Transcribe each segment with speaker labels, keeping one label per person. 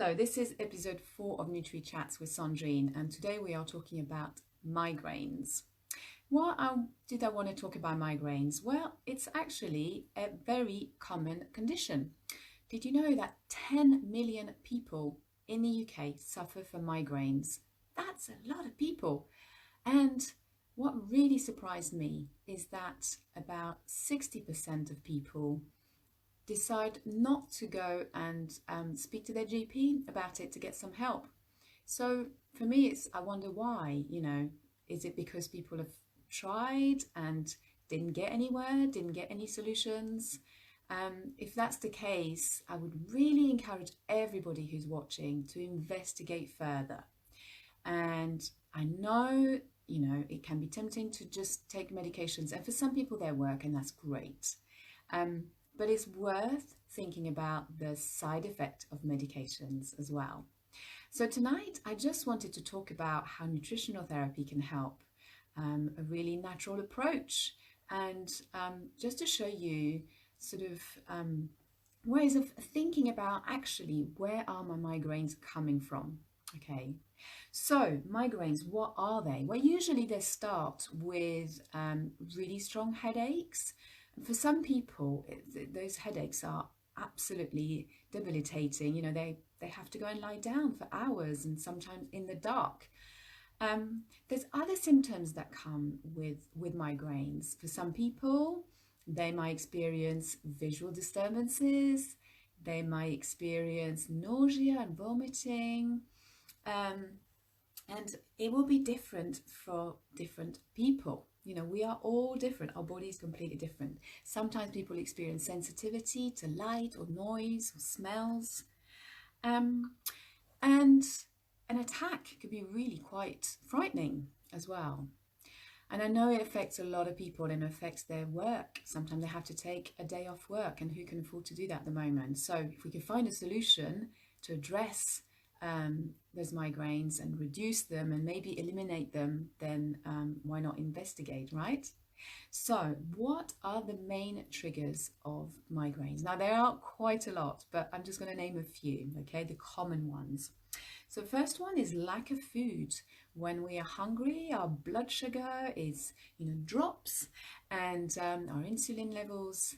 Speaker 1: So this is episode 4 of Nutri Chats with Sandrine, and today we are talking about migraines. Why did I want to talk about migraines? Well, it's actually a very common condition. Did you know that 10 million people in the UK suffer from migraines? That's a lot of people. And what really surprised me is that about 60% of people decide not to go and speak to their GP about it to get some help. So for me, I wonder why, is it because people have tried and didn't get anywhere, didn't get any solutions? If that's the case, I would really encourage everybody who's watching to investigate further. And I know, it can be tempting to just take medications, and for some people they work, and that's great. Um, but it's worth thinking about the side effect of medications as well. So tonight, I just wanted to talk about how nutritional therapy can help, a really natural approach, and just to show you sort of ways of thinking about actually where are my migraines coming from. Okay, so migraines, what are they? Well, usually they start with really strong headaches. For some people, those headaches are absolutely debilitating. They have to go and lie down for hours and sometimes in the dark. There's other symptoms that come with migraines. For some people, they might experience visual disturbances. They might experience nausea and vomiting. Um, and it will be different for different people. We are all different. Our body is completely different. Sometimes people experience sensitivity to light or noise or smells. Um, and an attack could be really quite frightening as well. And I know it affects a lot of people and affects their work. Sometimes they have to take a day off work, and who can afford to do that at the moment? So if we can find a solution to address those migraines and reduce them and maybe eliminate them, then why not investigate, right? So what are the main triggers of migraines? Now, there are quite a lot, but I'm just going to name a few, okay, the common ones. So first one is lack of food. When we are hungry, our blood sugar is, drops, and our insulin levels,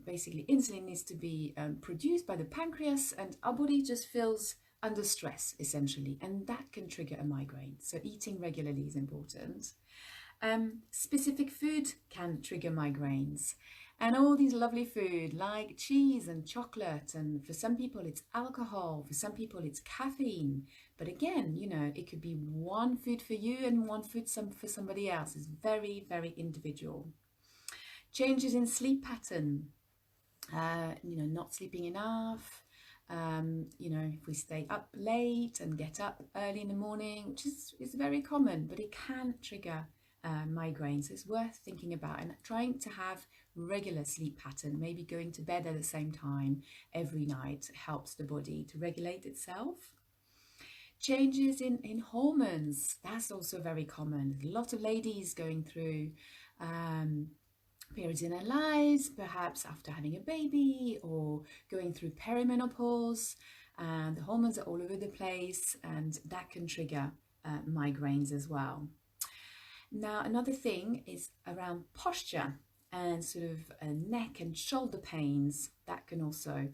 Speaker 1: basically insulin needs to be produced by the pancreas, and our body just feels under stress, essentially, and that can trigger a migraine. So eating regularly is important. Specific food can trigger migraines. And all these lovely food like cheese and chocolate, and for some people it's alcohol, for some people it's caffeine. But again, it could be one food for you and one food for somebody else. It's very, very individual. Changes in sleep pattern, not sleeping enough. If we stay up late and get up early in the morning, which is very common, but it can trigger migraines. It's worth thinking about and trying to have regular sleep pattern. Maybe going to bed at the same time every night helps the body to regulate itself. Changes in hormones, that's also very common. A lot of ladies going through periods in their lives, perhaps after having a baby or going through perimenopause, and the hormones are all over the place, and that can trigger migraines as well. Now, another thing is around posture and sort of neck and shoulder pains. That can also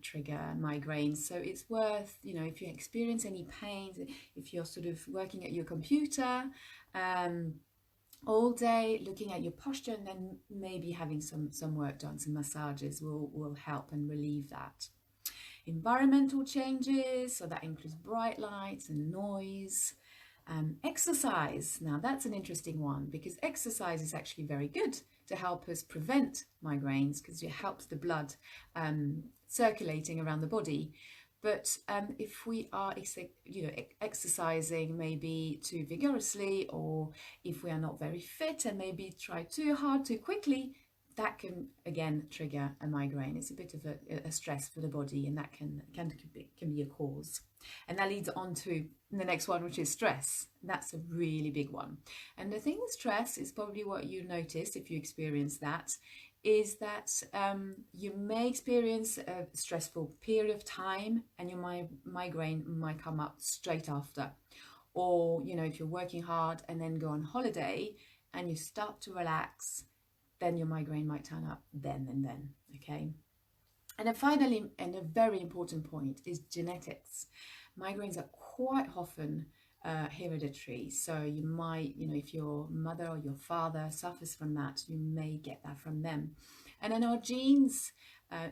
Speaker 1: trigger migraines. So it's worth, if you experience any pains, if you're sort of working at your computer all day, looking at your posture, and then maybe having some work done, some massages will help and relieve that. Environmental changes, so that includes bright lights and noise. Exercise, now that's an interesting one, because exercise is actually very good to help us prevent migraines because it helps the blood circulating around the body. But if we are exercising maybe too vigorously, or if we are not very fit and maybe try too hard too quickly, that can again trigger a migraine. It's a bit of a stress for the body, and that can be a cause. And that leads on to the next one, which is stress. That's a really big one. And the thing with stress is probably what you notice if you experience that, is that you may experience a stressful period of time and your migraine might come up straight after. Or, you know, if you're working hard and then go on holiday and you start to relax, then your migraine might turn up then and then, okay? And then finally, and a very important point, is genetics. Migraines are quite often hereditary. So you might, you know, if your mother or your father suffers from that, you may get that from them. And in our genes,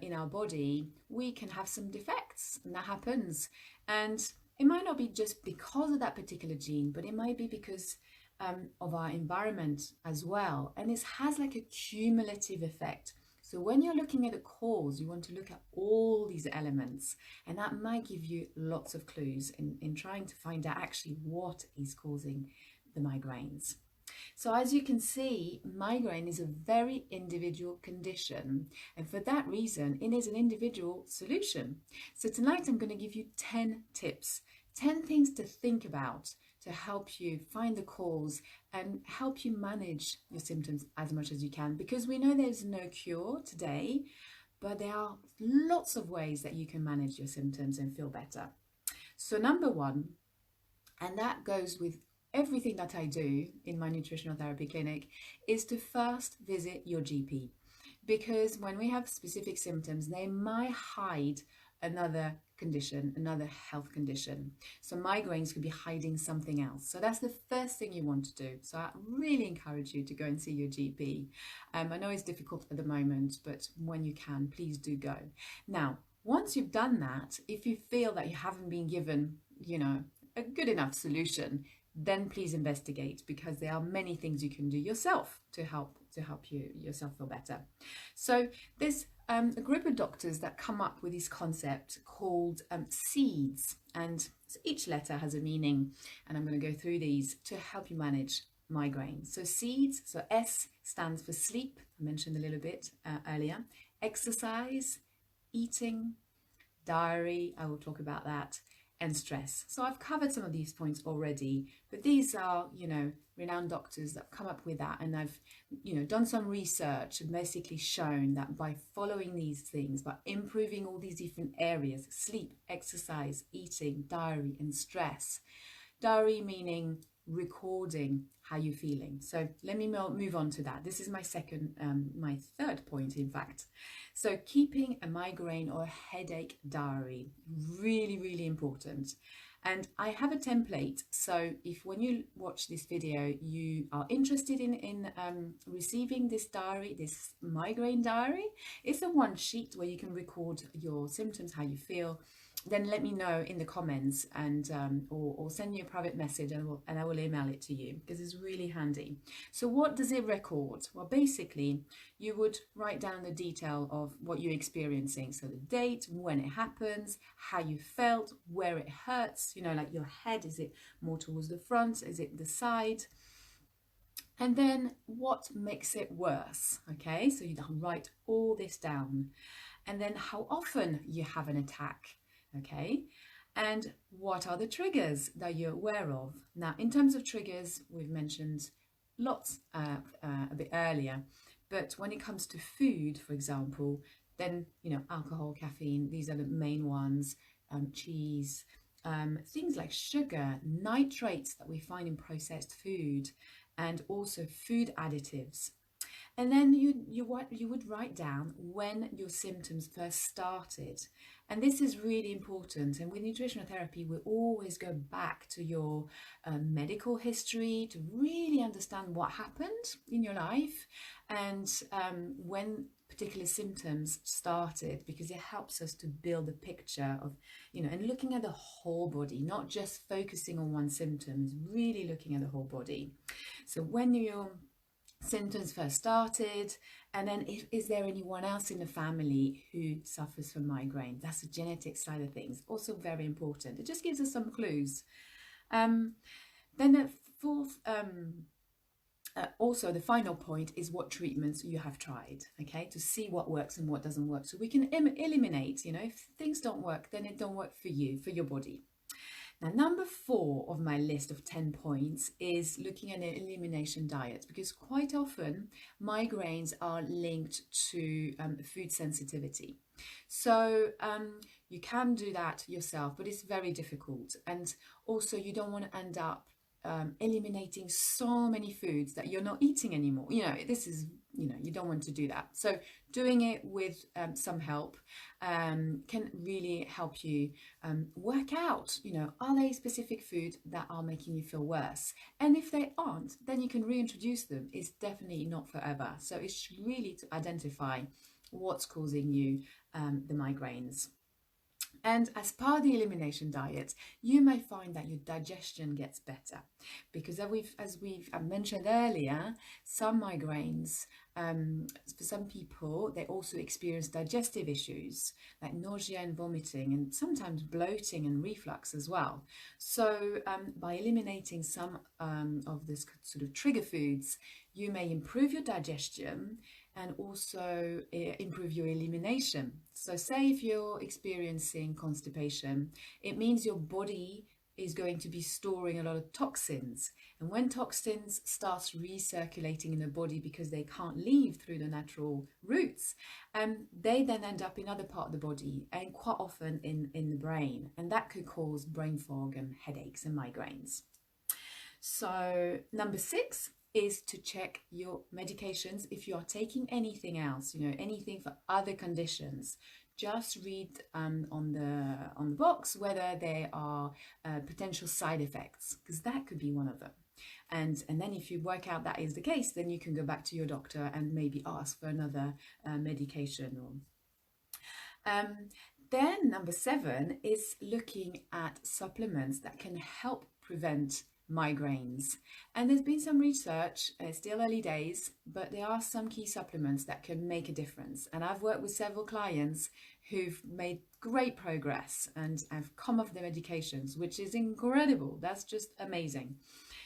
Speaker 1: in our body, we can have some defects, and that happens. And it might not be just because of that particular gene, but it might be because of our environment as well. And this has like a cumulative effect. So when you're looking at a cause, you want to look at all these elements, and that might give you lots of clues in trying to find out actually what is causing the migraines. So as you can see, migraine is a very individual condition, and for that reason, it is an individual solution. So tonight I'm going to give you 10 tips, 10 things to think about to help you find the cause and help you manage your symptoms as much as you can, because we know there's no cure today, but there are lots of ways that you can manage your symptoms and feel better. So number one, and that goes with everything that I do in my nutritional therapy clinic, is to first visit your GP, because when we have specific symptoms, they might hide another condition, another health condition. So migraines could be hiding something else. So that's the first thing you want to do. So I really encourage you to go and see your GP. I know it's difficult at the moment, but when you can, please do go. Now, once you've done that, if you feel that you haven't been given, you know, a good enough solution, then please investigate, because there are many things you can do yourself to help you yourself feel better. So there's a group of doctors that come up with this concept called SEEDS, and each letter has a meaning, and I'm going to go through these to help you manage migraine. So SEEDS, so S stands for sleep, I mentioned a little bit earlier, exercise, eating, diary, I will talk about that, and stress. So I've covered some of these points already, but these are, you know, renowned doctors that have come up with that, and I've, you know, done some research and basically shown that by following these things, by improving all these different areas, sleep, exercise, eating, diary, and stress. Diary meaning recording how you're feeling. So let me move on to that. This is my my third point, in fact. So keeping a migraine or a headache diary, really, really important. And I have a template. So if when you watch this video, you are interested in receiving this diary, this migraine diary, it's a one sheet where you can record your symptoms, how you feel. Then let me know in the comments, and or send you a private message, and I will email it to you, because it's really handy. So what does it record? Well, basically, you would write down the detail of what you're experiencing. So the date, when it happens, how you felt, where it hurts, you know, like your head, is it more towards the front, is it the side? And then what makes it worse, okay? So you write all this down. And then how often you have an attack. Okay, and what are the triggers that you're aware of? Now, in terms of triggers, we've mentioned lots a bit earlier, but when it comes to food, for example, then, you know, alcohol, caffeine, these are the main ones, cheese, things like sugar, nitrates that we find in processed food, and also food additives. And then you would write down when your symptoms first started. And this is really important. And with nutritional therapy, we always go back to your medical history to really understand what happened in your life and when particular symptoms started, because it helps us to build a picture of, you know, and looking at the whole body, not just focusing on one symptom, is really looking at the whole body. So when your symptoms first started, and then is there anyone else in the family who suffers from migraine? That's the genetic side of things, also very important. It just gives us some clues. Then the fourth, also the final point is what treatments you have tried, okay, to see what works and what doesn't work, so we can eliminate, you know, if things don't work, then it don't work for you, for your body. Now, number 4 of my list of 10 points is looking at an elimination diet, because quite often migraines are linked to food sensitivity. So you can do that yourself, but it's very difficult. And also you don't want to end up eliminating so many foods that you're not eating anymore. You don't want to do that. So doing it with some help can really help you work out, are they specific foods that are making you feel worse? And if they aren't, then you can reintroduce them. It's definitely not forever. So it's really to identify what's causing you the migraines. And as part of the elimination diet, you may find that your digestion gets better, because as we've mentioned earlier, some migraines, for some people, they also experience digestive issues like nausea and vomiting, and sometimes bloating and reflux as well. So by eliminating some of this sort of trigger foods, you may improve your digestion and also improve your elimination. So say if you're experiencing constipation, it means your body is going to be storing a lot of toxins. And when toxins starts recirculating in the body because they can't leave through the natural routes, they then end up in other part of the body, and quite often in the brain. And that could cause brain fog and headaches and migraines. So number 6 is to check your medications. If you are taking anything else, anything for other conditions, just read on the box whether there are potential side effects, because that could be one of them. And then if you work out that is the case, then you can go back to your doctor and maybe ask for another medication. Then number 7 is looking at supplements that can help prevent migraines. And there's been some research, it's still early days, but there are some key supplements that can make a difference. And I've worked with several clients who've made great progress and have come off their medications, which is incredible. That's just amazing.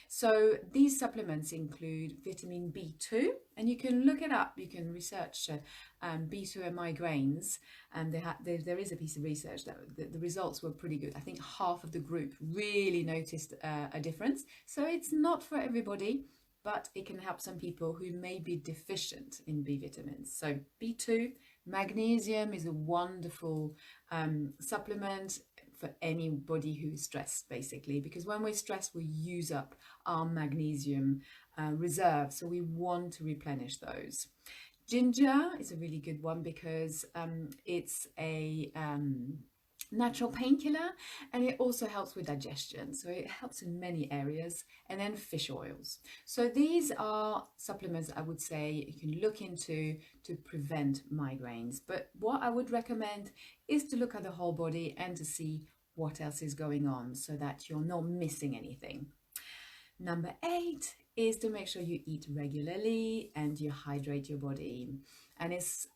Speaker 1: So these supplements include vitamin B2, and you can look it up. You can research B2 and migraines, and there is a piece of research that the results were pretty good. I think half of the group really noticed a difference. So it's not for everybody, but it can help some people who may be deficient in B vitamins. So B2, magnesium is a wonderful supplement for anybody who is stressed, basically, because when we're stressed, we use up our magnesium reserve, so we want to replenish those. Ginger is a really good one because it's a natural painkiller, and it also helps with digestion, so it helps in many areas. And then fish oils. So these are supplements I would say you can look into to prevent migraines, but what I would recommend is to look at the whole body and to see what else is going on so that you're not missing anything. Number 8 is to make sure you eat regularly and you hydrate your body, and it's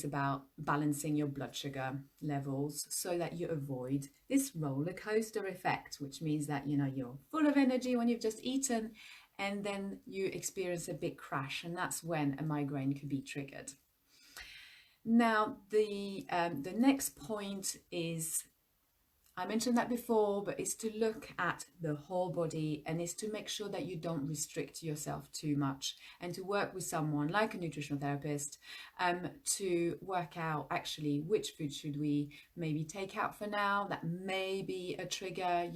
Speaker 1: about balancing your blood sugar levels so that you avoid this roller coaster effect, which means that you're full of energy when you've just eaten, and then you experience a big crash, and that's when a migraine could be triggered. Now, the next point is, I mentioned that before, but it's to look at the whole body, and it's to make sure that you don't restrict yourself too much, and to work with someone like a nutritional therapist to work out actually which food should we maybe take out for now that may be a trigger,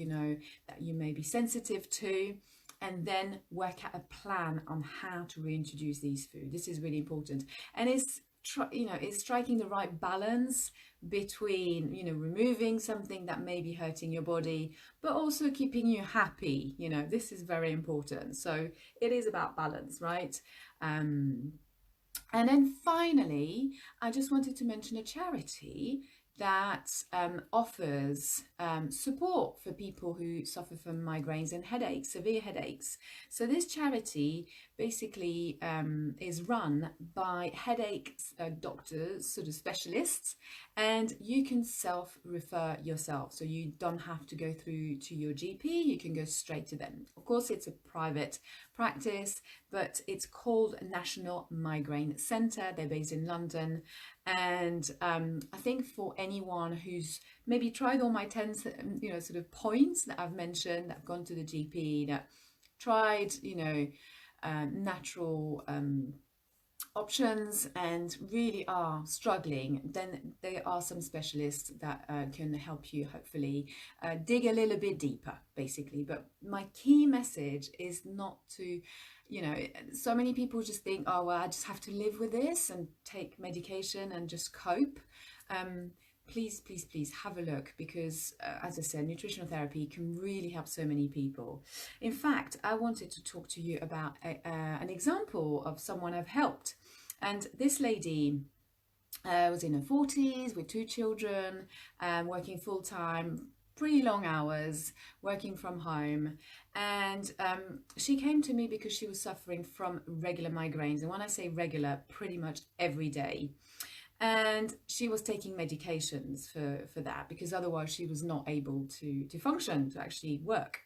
Speaker 1: that you may be sensitive to, and then work out a plan on how to reintroduce these foods. This is really important, and it's striking the right balance between removing something that may be hurting your body but also keeping you happy. This is very important, so it is about balance, right? And then finally, I just wanted to mention a charity that offers support for people who suffer from migraines and headaches, severe headaches. So this charity basically is run by headache doctors, sort of specialists, and you can self-refer yourself. So you don't have to go through to your GP, you can go straight to them. Of course, it's a private practice, but it's called National Migraine Centre. They're based in London, And I think for anyone who's maybe tried all my 10, sort of points that I've mentioned, that have gone to the GP, that tried, natural options and really are struggling, then there are some specialists that can help you hopefully dig a little bit deeper, basically. But my key message is not to, so many people just think, oh, well, I just have to live with this and take medication and just cope. Please, please, please have a look, because as I said, nutritional therapy can really help so many people. In fact, I wanted to talk to you about an example of someone I've helped. And this lady was in her 40s with 2 children, working full-time, pretty long hours, working from home. And she came to me because she was suffering from regular migraines. And when I say regular, pretty much every day. And she was taking medications for that, because otherwise she was not able to function, to actually work.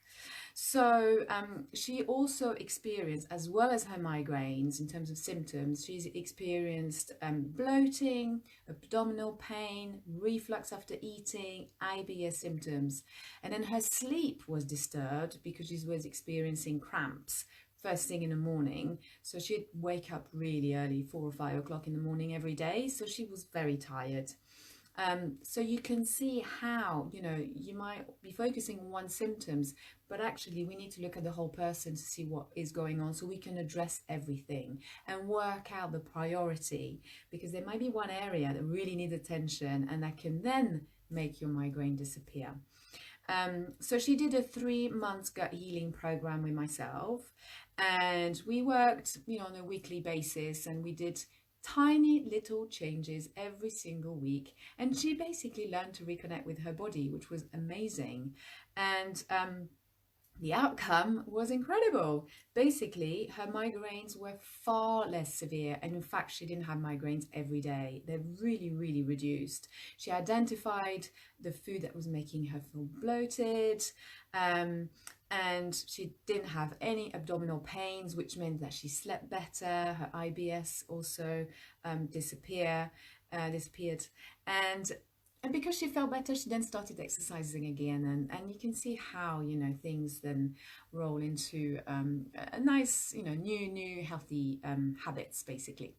Speaker 1: So she also experienced, as well as her migraines in terms of symptoms, she's experienced bloating, abdominal pain, reflux after eating, IBS symptoms. And then her sleep was disturbed because she was experiencing cramps first thing in the morning. So she'd wake up really early, 4 or 5 o'clock in the morning every day. So she was very tired. So you can see how, you might be focusing on one symptoms, but actually we need to look at the whole person to see what is going on, so we can address everything and work out the priority, because there might be one area that really needs attention and that can then make your migraine disappear. So she did a 3-month gut healing program with myself, and we worked, on a weekly basis, and we did tiny little changes every single week, and she basically learned to reconnect with her body, which was amazing. And the outcome was incredible. Basically, her migraines were far less severe, and in fact, she didn't have migraines every day. They're really, really reduced. She identified the food that was making her feel bloated, and she didn't have any abdominal pains, which meant that she slept better. Her IBS also disappeared. And because she felt better, she then started exercising again, and you can see how, things then roll into a nice, new healthy habits, basically.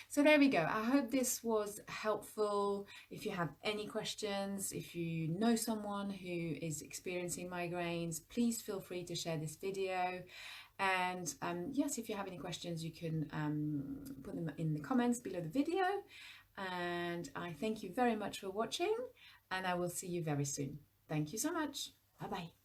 Speaker 1: So there we go. I hope this was helpful. If you have any questions, if you know someone who is experiencing migraines, please feel free to share this video. And yes, if you have any questions, you can put them in the comments below the video. And I thank you very much for watching, and I will see you very soon. Thank you so much. Bye-bye.